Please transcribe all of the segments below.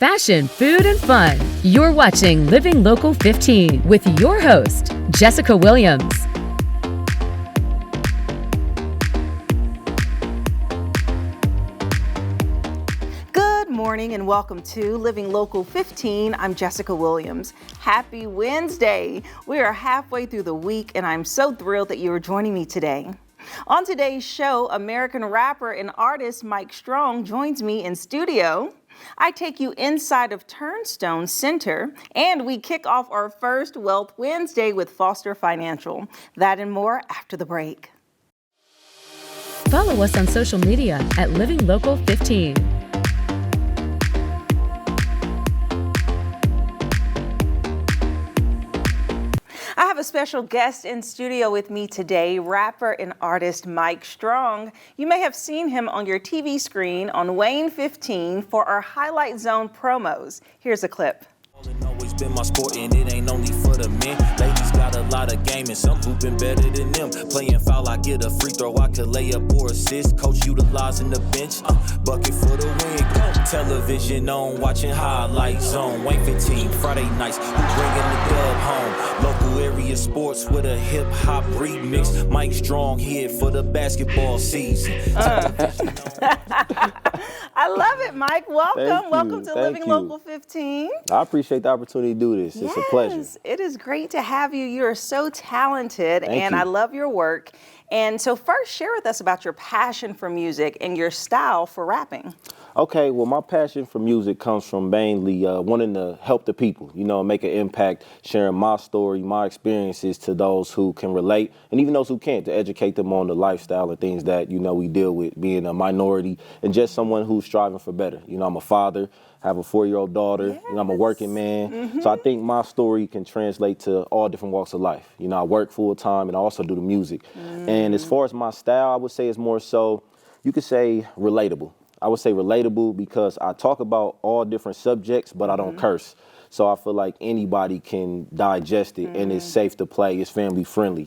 fashion, food, and fun. You're watching Living Local 15 with your host, Jessica Williams. Good morning and welcome to Living Local 15. I'm Jessica Williams. Happy Wednesday. We are halfway through the week and I'm so thrilled that you are joining me today. On today's show, American rapper and artist Mike Strong joins me in studio. I take you inside of Turnstone Center, and we kick off our first Wealth Wednesday with Foster Financial. That and more after the break. Follow us on social media at Living Local 15. I have a special guest in studio with me today, rapper and artist Mike Strong. You may have seen him on your TV screen on WANE 15 for our Highlight Zone promos. Here's a clip. Always been my sport and it ain't only for the men. Ladies got a lot of game and some hooping better than them. Playing foul, I get a free throw, I could lay up or assist. Coach utilizing the bench, bucket for the win. Television on, watching highlights on WANE 15 Friday nights. Who bringing the dub home? Local area sports with a hip hop remix. Mike Strong here for the basketball season. I love it, Mike. Welcome. Welcome to Thank Living you. Local 15. I appreciate the opportunity to do this. It's a pleasure. Yes, it is great to have you. You are so talented, Thank and you. I love your work. And so first, share with us about your passion for music and your style for rapping. Okay, well, my passion for music comes from mainly wanting to help the people, make an impact, sharing my story, my experiences to those who can relate, and even those who can't, to educate them on the lifestyle and things that, we deal with, being a minority and just someone who's striving for better. I'm a father, I have a 4-year-old daughter, Yes. I'm a working man. So I think my story can translate to all different walks of life. I work full time and I also do the music. And as far as my style, I would say it's more so, you could say relatable. I would say relatable because I talk about all different subjects, but I don't curse. So I feel like anybody can digest it and it's safe to play. It's family friendly,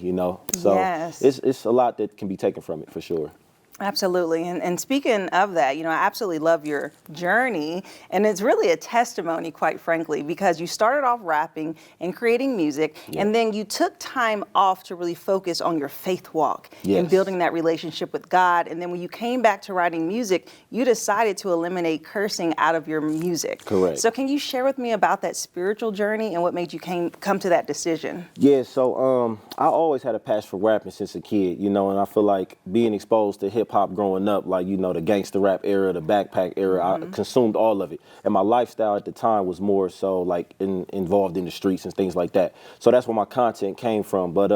So Yes. it's a lot that can be taken from it for sure. Absolutely. And speaking of that, I absolutely love your journey. And it's really a testimony, quite frankly, because you started off rapping and creating music, and then you took time off to really focus on your faith walk and Yes. building that relationship with God. And then when you came back to writing music, you decided to eliminate cursing out of your music. Correct. So can you share with me about that spiritual journey and what made you come to that decision? Yeah, so I always had a passion for rapping since a kid, and I feel like being exposed to hip hop growing up, like, the gangster rap era, the backpack era, I consumed all of it. And my lifestyle at the time was more so like involved in the streets and things like that. So that's where my content came from. But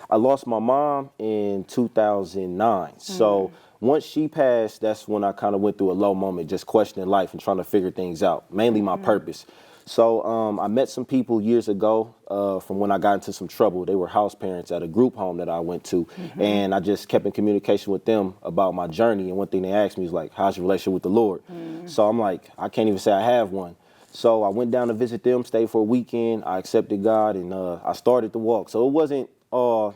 I lost my mom in 2009. So once she passed, that's when I kind of went through a low moment, just questioning life and trying to figure things out, mainly my purpose. So I met some people years ago from when I got into some trouble. They were house parents at a group home that I went to. And I just kept in communication with them about my journey. And one thing they asked me was like, how's your relationship with the Lord? So I'm like, I can't even say I have one. So I went down to visit them, stayed for a weekend. I accepted God and I started to walk. So it wasn't all,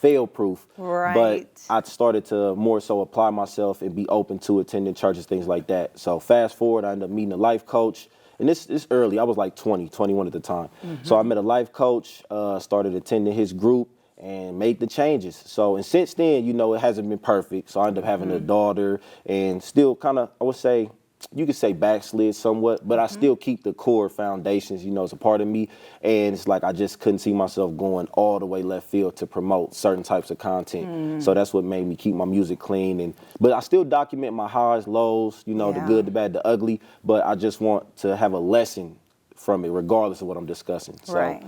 fail proof. Right. But I started to more so apply myself and be open to attending churches, things like that. So fast forward, I ended up meeting a life coach. And this early, I was like 21 at the time. So I met a life coach, started attending his group and made the changes. So, and since then, it hasn't been perfect. So I ended up having a daughter and still kind of, I would say, you could say backslid somewhat, but I still keep the core foundations, it's a part of me. And it's like I just couldn't see myself going all the way left field to promote certain types of content. So that's what made me keep my music clean. But I still document my highs, lows, the good, the bad, the ugly. But I just want to have a lesson from it, regardless of what I'm discussing. So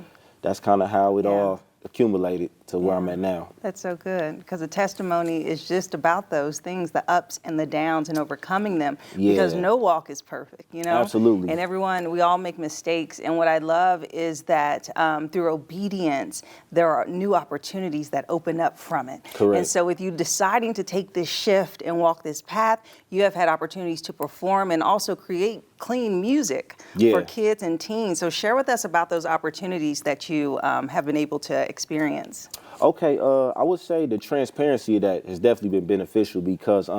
that's kind of how it all accumulated to where I'm at now. That's so good, because a testimony is just about those things, the ups and the downs and overcoming them, because no walk is perfect, Absolutely. And we all make mistakes. And what I love is that through obedience, there are new opportunities that open up from it. Correct. And so with you deciding to take this shift and walk this path, you have had opportunities to perform and also create clean music for kids and teens. So share with us about those opportunities that you have been able to experience. Okay, I would say the transparency of that has definitely been beneficial because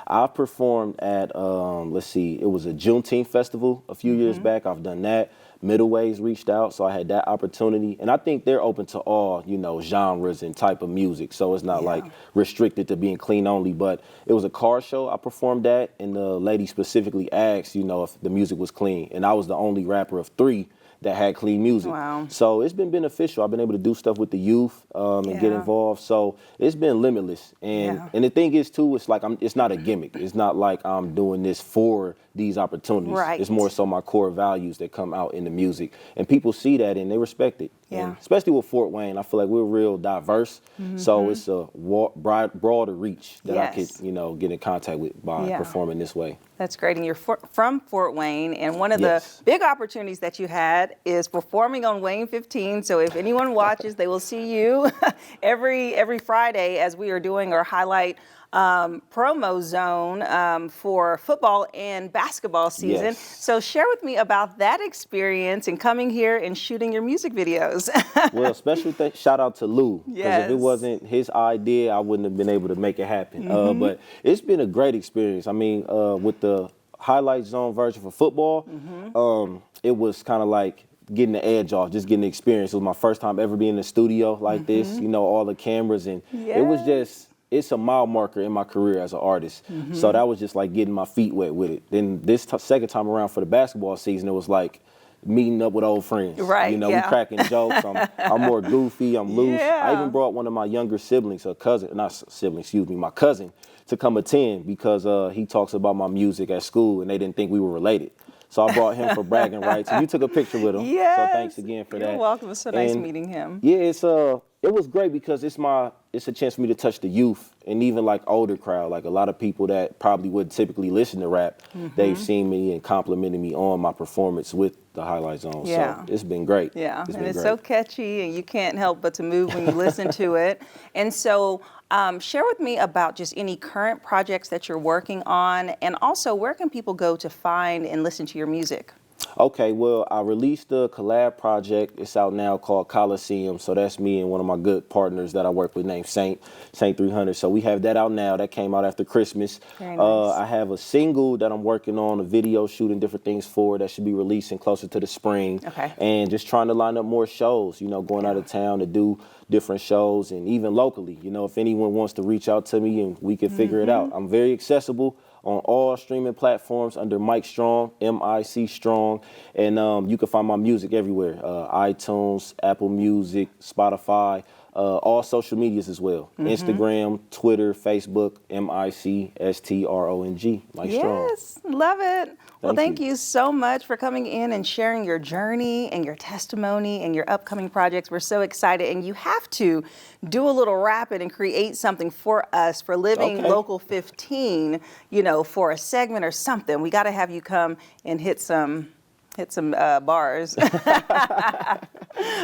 I've performed at, let's see, it was a Juneteenth festival a few years back. I've done that. Middleways reached out, so I had that opportunity. And I think they're open to all, genres and type of music. So it's not like restricted to being clean only. But it was a car show I performed at, and the lady specifically asked, if the music was clean. And I was the only rapper of 3 that had clean music. Wow. So it's been beneficial. I've been able to do stuff with the youth and get involved. So it's been limitless. And the thing is too, it's like it's not a gimmick. It's not like I'm doing this for these opportunities. Right. It's more so my core values that come out in the music. And people see that and they respect it. Yeah. And especially with Fort Wayne, I feel like we're real diverse. So it's a broader reach that I could, get in contact with by performing this way. That's great. And you're from Fort Wayne, and one of the big opportunities that you had is performing on Wayne 15. So if anyone watches, they will see you every Friday as we are doing our highlight promo zone for football and basketball season. Yes. So share with me about that experience and coming here and shooting your music videos. Well, special shout out to Lou, because Yes. if it wasn't his idea, I wouldn't have been able to make it happen. But it's been a great experience. I mean, with the highlight zone version for football, it was kind of like getting the edge off, just getting the experience. It was my first time ever being in the studio like this, all the cameras, and it was just, it's a mile marker in my career as an artist. So that was just like getting my feet wet with it. Then this second time around for the basketball season, it was like meeting up with old friends. Right, we cracking jokes. I'm more goofy, I'm loose. I even brought one of my younger siblings, my cousin, to come attend because he talks about my music at school and they didn't think we were related. So I brought him for bragging rights. And you took a picture with him. Yes. So thanks again for that. You're welcome. It was so nice meeting him. Yeah, it was great because it's a chance for me to touch the youth and even like older crowd. Like a lot of people that probably would typically listen to rap, they've seen me and complimented me on my performance with the Highlight Zone. Yeah. So it's been great. Yeah, it's so catchy and you can't help but to move when you listen to it. And so share with me about just any current projects that you're working on, and also where can people go to find and listen to your music? Okay, well, I released a collab project. It's out now called Coliseum. So that's me and one of my good partners that I work with named Saint 300. So we have that out now. That came out after Christmas. Very nice. I have a single that I'm working on, a video shooting different things for that should be releasing closer to the spring. Okay. And just trying to line up more shows, going out of town to do different shows and even locally. If anyone wants to reach out to me and we can figure it out. I'm very accessible on all streaming platforms under Mike Strong, M-I-C Strong. And you can find my music everywhere, iTunes, Apple Music, Spotify, all social medias as well. Instagram, Twitter, Facebook, MICSTRONG, Mike Strong. Yes, love it. Well, thank you so much for coming in and sharing your journey and your testimony and your upcoming projects. We're so excited. And you have to do a little rapping and create something for us for Living Local 15, for a segment or something. We got to have you come and hit some bars.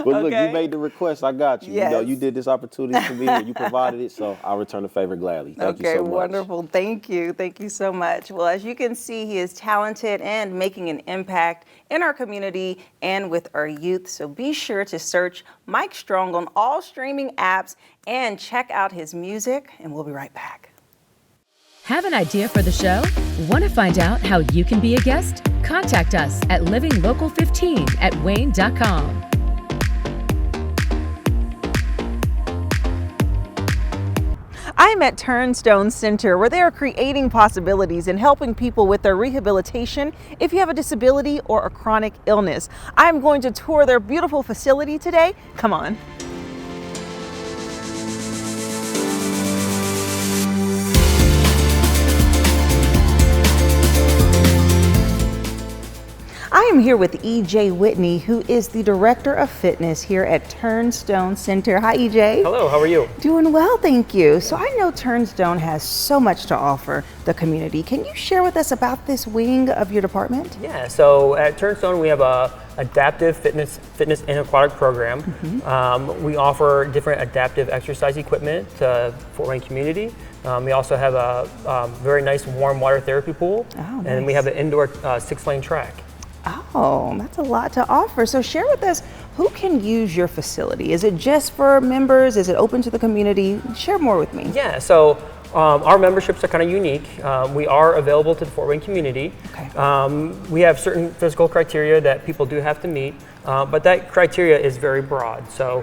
Well, look, you made the request. I got you. Yes. You did this opportunity for me and you provided it, so I'll return the favor gladly. Thank you so much. Wonderful. Thank you. Thank you so much. Well, as you can see, he is talented and making an impact in our community and with our youth. So be sure to search Mike Strong on all streaming apps and check out his music, and we'll be right back. Have an idea for the show? Want to find out how you can be a guest? Contact us at livinglocal15@wayne.com. I'm at Turnstone Center, where they are creating possibilities and helping people with their rehabilitation if you have a disability or a chronic illness. I'm going to tour their beautiful facility today. Come on. I am here with EJ Whitney, who is the Director of Fitness here at Turnstone Center. Hi, EJ. Hello, how are you? Doing well, thank you. So I know Turnstone has so much to offer the community. Can you share with us about this wing of your department? Yeah, so at Turnstone we have a adaptive fitness and aquatic program. We offer different adaptive exercise equipment to Fort Wayne community. We also have a very nice warm water therapy pool, and we have an indoor 6-lane track. Oh, that's a lot to offer. So share with us, who can use your facility? Is it just for members? Is it open to the community? Share more with me. Yeah, so Our memberships are kind of unique. We are available to the Fort Wayne community. Okay. We have certain physical criteria that people do have to meet, but that criteria is very broad. So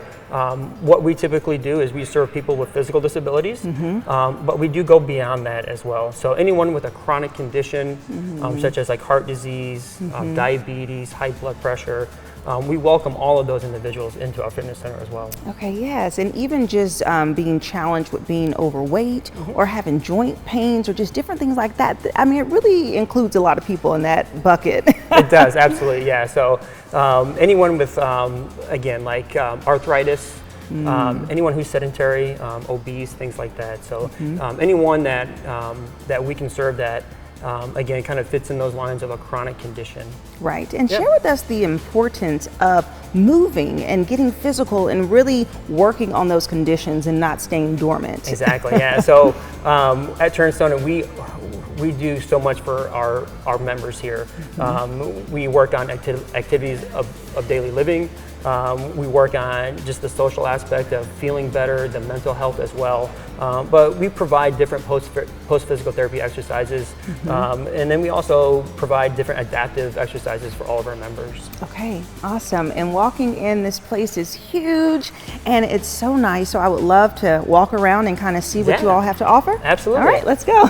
what we typically do is we serve people with physical disabilities, but we do go beyond that as well. So anyone with a chronic condition, such as like heart disease, diabetes, high blood pressure, we welcome all of those individuals into our fitness center as well. Okay, yes, and even just being challenged with being overweight or having joint pains or just different things like that. I mean, it really includes a lot of people in that bucket. It does, absolutely, yeah. So anyone with, again, like arthritis, anyone who's sedentary, obese, things like that. So anyone that, that we can serve that, again, kind of fits in those lines of a chronic condition. Right, and share with us the importance of moving and getting physical and really working on those conditions and not staying dormant. Exactly, yeah. So at Turnstone, we do so much for our members here. We work on activities of daily living. We work on just the social aspect of feeling better, the mental health as well. But we provide different post-physical therapy exercises. And then we also provide different adaptive exercises for all of our members. Okay, awesome. And walking in this place is huge and it's so nice. So I would love to walk around and kind of see what you all have to offer. Absolutely. All right, let's go.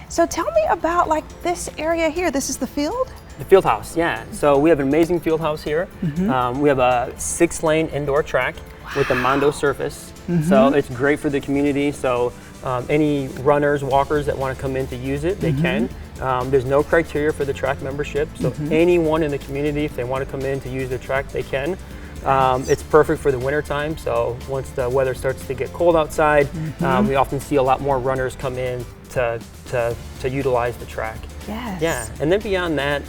So tell me about like this area here. This is the field? The field house, yeah. So we have an amazing field house here. We have a 6-lane indoor track with a Mondo surface. So it's great for the community. So any runners, walkers that want to come in to use it, they can. There's no criteria for the track membership. So anyone in the community, if they want to come in to use the track, they can. It's perfect for the winter time. So once the weather starts to get cold outside, we often see a lot more runners come in to utilize the track. Yes. Yeah, and then beyond that,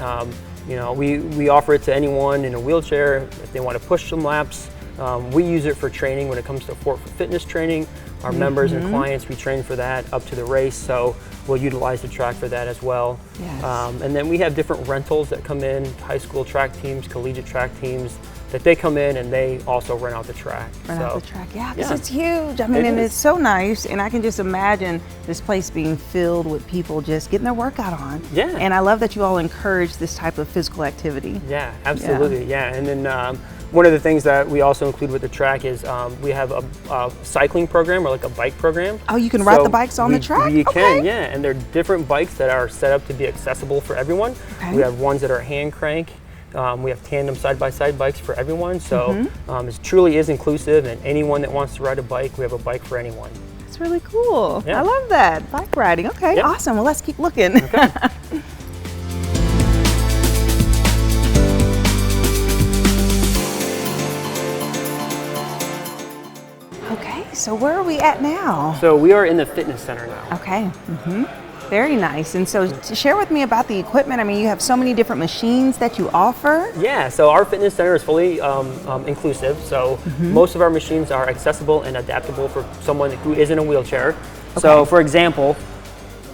you know, we offer it to anyone in a wheelchair if they want to push some laps. We use it for training when it comes to for fitness training. Our members and clients, we train for that up to the race, so we'll utilize the track for that as well. Yes. And then we have different rentals that come in, high school track teams, collegiate track teams, that they come in and they also rent out the track. Rent out the track, yeah, because it's huge. I mean, it's so nice, and I can just imagine this place being filled with people just getting their workout on. Yeah. And I love that you all encourage this type of physical activity. Yeah, absolutely, yeah. And then one of the things that we also include with the track is we have a cycling program or like a bike program. Oh, you can ride the bikes on the track? You can, yeah, and they're different bikes that are set up to be accessible for everyone. Okay. We have ones that are hand crank. We have tandem side-by-side bikes for everyone, so it truly is inclusive, and anyone that wants to ride a bike, we have a bike for anyone. That's really cool. Yeah. I love that. Bike riding. Okay, Yep. awesome. Well, let's keep looking. Okay. Okay, so where are we at now? So we are in the fitness center now. Okay. Very nice. And so to share with me about the equipment, I mean, you have so many different machines that you offer. Yeah, so our fitness center is fully inclusive. So most of our machines are accessible and adaptable for someone who is in a wheelchair. So for example,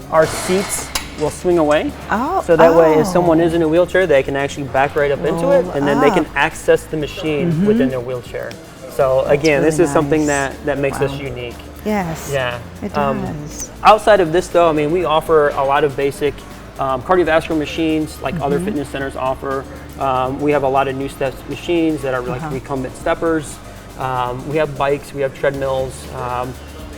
our seats will swing away. Oh, so that way if someone is in a wheelchair, they can actually back right up into it, and then they can access the machine within their wheelchair. So again, really this is something nice. that makes us unique. Yes. Yeah. It does. Outside of this though, I mean, we offer a lot of basic cardiovascular machines like other fitness centers offer. We have a lot of new steps machines that are like recumbent steppers. We have bikes, we have treadmills,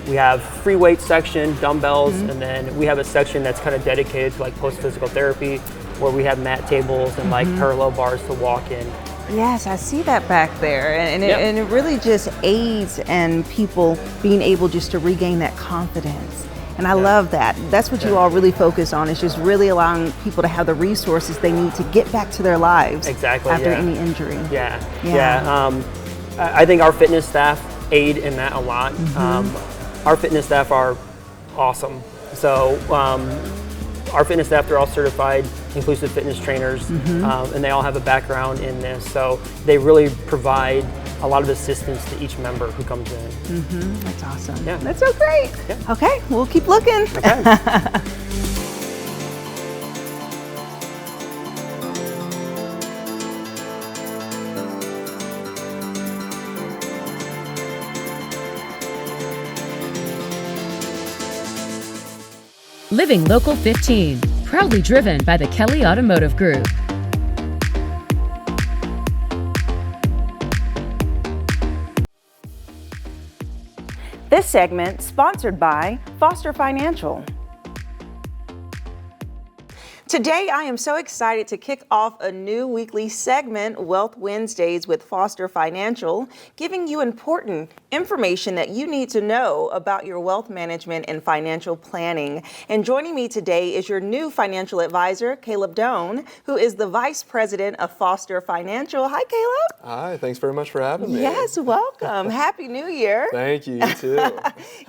we have free weight section, dumbbells, and then we have a section that's kind of dedicated to like post-physical therapy where we have mat tables and like parallel bars to walk in. Yes, I see that back there, and it really just aids in people being able just to regain that confidence. And I love that. That's what you all really focus on, is just really allowing people to have the resources they need to get back to their lives after any injury. I think our fitness staff aid in that a lot. Our fitness staff are awesome. So our fitness staff, they're all certified inclusive fitness trainers, and they all have a background in this. So they really provide a lot of assistance to each member who comes in. That's awesome. Yeah. That's so great. Yeah. Okay, we'll keep looking. Okay. Living Local 15, proudly driven by the Kelly Automotive Group. This segment sponsored by Foster Financial. Today, I am so excited to kick off a new weekly segment, Wealth Wednesdays with Foster Financial, giving you important information that you need to know about your wealth management and financial planning. And joining me today is your new financial advisor, Caleb Doan, who is the Vice President of Foster Financial. Hi, Caleb. Hi, thanks very much for having me. Yes, welcome. Happy New Year. Thank you, you too.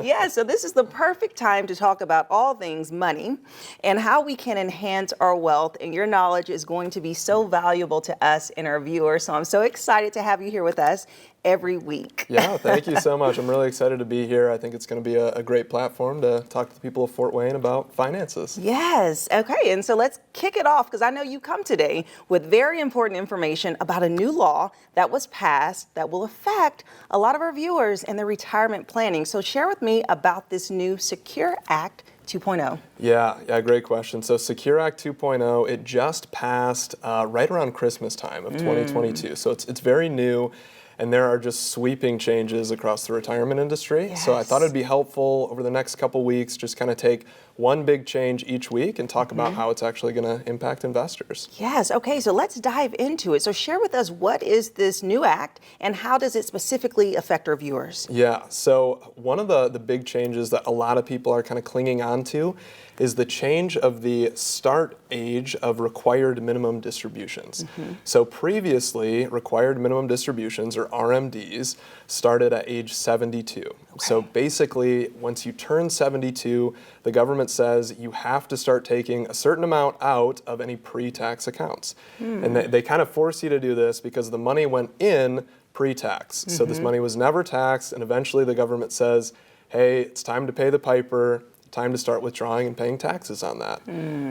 Yeah, so this is the perfect time to talk about all things money and how we can enhance our wealth, and your knowledge is going to be so valuable to us and our viewers. So I'm so excited to have you here with us every week. Yeah, thank you so much. I'm really excited to be here. I think it's going to be a great platform to talk to the people of Fort Wayne about finances. Yes, okay, and so let's kick it off, because I know you come today with very important information about a new law that was passed that will affect a lot of our viewers and their retirement planning. So share with me about this new Secure Act 2.0. Yeah, great question. So Secure Act 2.0, it just passed right around Christmas time of 2022. So it's very new, and there are just sweeping changes across the retirement industry. Yes. So I thought it'd be helpful over the next couple weeks, just kind of take one big change each week and talk about how it's actually going to impact investors. Yes, okay, so let's dive into it. So share with us, what is this new act and how does it specifically affect our viewers? Yeah, so one of the big changes that a lot of people are kind of clinging on to is the change of the start age of required minimum distributions. So previously, required minimum distributions, or RMDs, started at age 72. Okay. So basically, once you turn 72, the government says you have to start taking a certain amount out of any pre-tax accounts. And they kind of force you to do this because the money went in pre-tax. So this money was never taxed, and eventually the government says, hey, it's time to pay the piper, time to start withdrawing and paying taxes on that.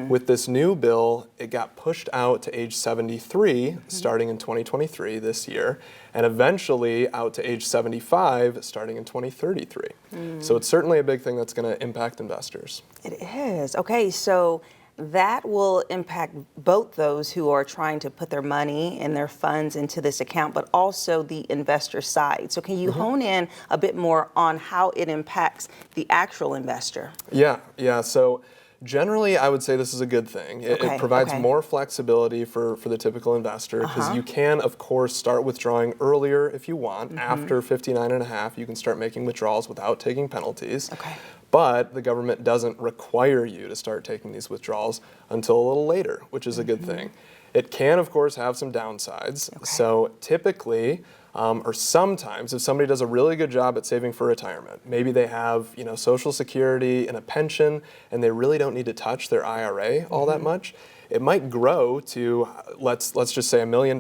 With this new bill, it got pushed out to age 73, starting in 2023 this year, and eventually out to age 75, starting in 2033. So it's certainly a big thing that's going to impact investors. It is. Okay, so that will impact both those who are trying to put their money and their funds into this account, but also the investor side. So can you hone in a bit more on how it impacts the actual investor? Yeah. So generally, I would say this is a good thing. It provides more flexibility for the typical investor, because you can, of course, start withdrawing earlier if you want. After 59 and a half, you can start making withdrawals without taking penalties. Okay. But the government doesn't require you to start taking these withdrawals until a little later, which is a good thing. It can, of course, have some downsides. So typically, or sometimes, if somebody does a really good job at saving for retirement, maybe they have, Social Security and a pension, and they really don't need to touch their IRA all that much, it might grow to, let's just say $1 million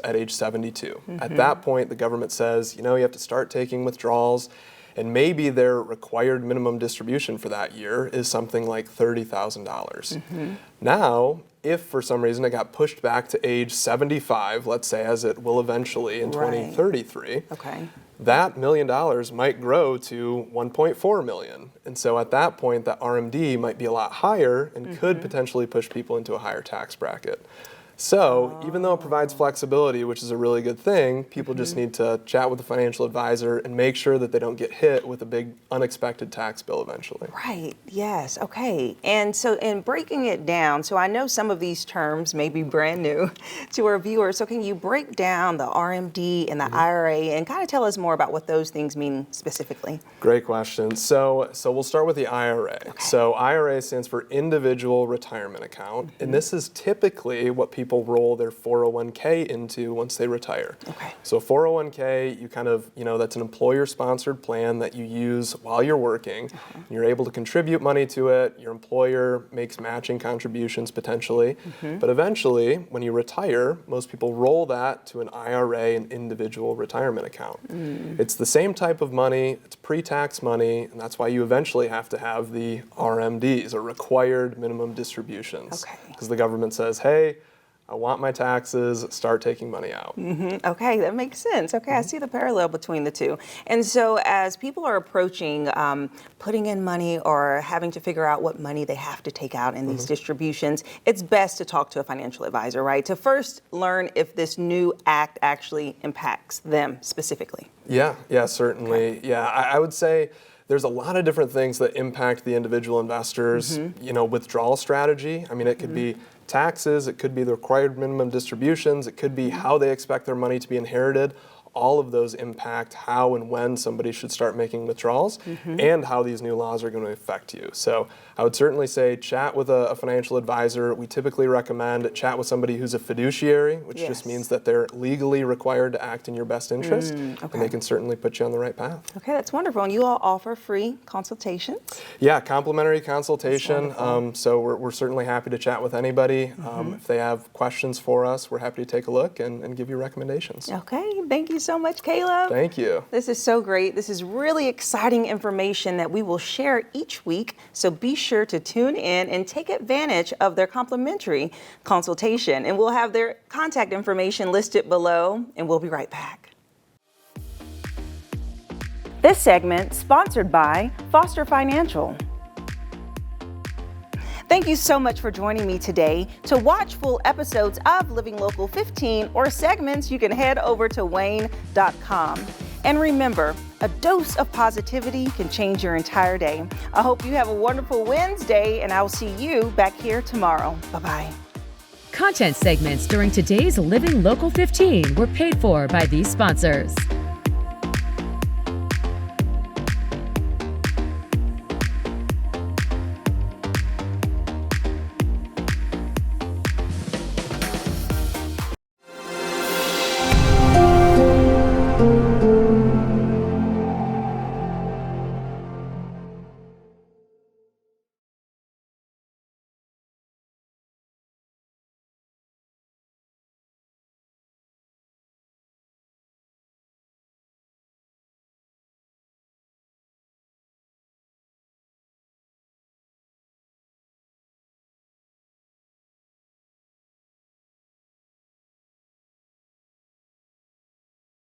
at age 72. At that point, the government says, you have to start taking withdrawals, and maybe their required minimum distribution for that year is something like $30,000. Now, if for some reason it got pushed back to age 75, let's say, as it will eventually in 2033, that $1 million might grow to 1.4 million. And so at that point, the RMD might be a lot higher and could potentially push people into a higher tax bracket. So even though it provides flexibility, which is a really good thing, people just need to chat with a financial advisor and make sure that they don't get hit with a big unexpected tax bill eventually. Right, yes, okay. And so in breaking it down, so I know some of these terms may be brand new to our viewers, so can you break down the RMD and the IRA and kind of tell us more about what those things mean specifically? Great question. So we'll start with the IRA. So IRA stands for Individual Retirement Account, and this is typically what people roll their 401k into once they retire. So a 401k, you kind of, that's an employer-sponsored plan that you use while you're working. You're able to contribute money to it. Your employer makes matching contributions potentially. But eventually, when you retire, most people roll that to an IRA, an individual retirement account. It's the same type of money. It's pre-tax money, and that's why you eventually have to have the RMDs, or required minimum distributions. Because the government says, hey, I want my taxes, start taking money out. Okay, that makes sense. Okay, I see the parallel between the two. And so as people are approaching putting in money or having to figure out what money they have to take out in these distributions, it's best to talk to a financial advisor, right? To first learn if this new act actually impacts them specifically. Yeah, certainly. Okay. Yeah, I would say there's a lot of different things that impact the individual investor's, withdrawal strategy. I mean, it could be taxes, it could be the required minimum distributions, it could be how they expect their money to be inherited. All of those impact how and when somebody should start making withdrawals and how these new laws are going to affect you. So I would certainly say chat with a financial advisor. We typically recommend chat with somebody who's a fiduciary, which just means that they're legally required to act in your best interest, and they can certainly put you on the right path. Okay, that's wonderful. And you all offer free consultations? Yeah, complimentary consultation. So we're certainly happy to chat with anybody. If they have questions for us, we're happy to take a look and give you recommendations. Okay, thank you so much, Caleb. Thank you. This is so great. This is really exciting information that we will share each week. So be sure to tune in and take advantage of their complimentary consultation. And we'll have their contact information listed below, and we'll be right back. This segment sponsored by Foster Financial. Thank you so much for joining me today. To watch full episodes of Living Local 15 or segments, you can head over to WANE.com. And remember, a dose of positivity can change your entire day. I hope you have a wonderful Wednesday, and I'll see you back here tomorrow. Bye-bye. Content segments during today's Living Local 15 were paid for by these sponsors.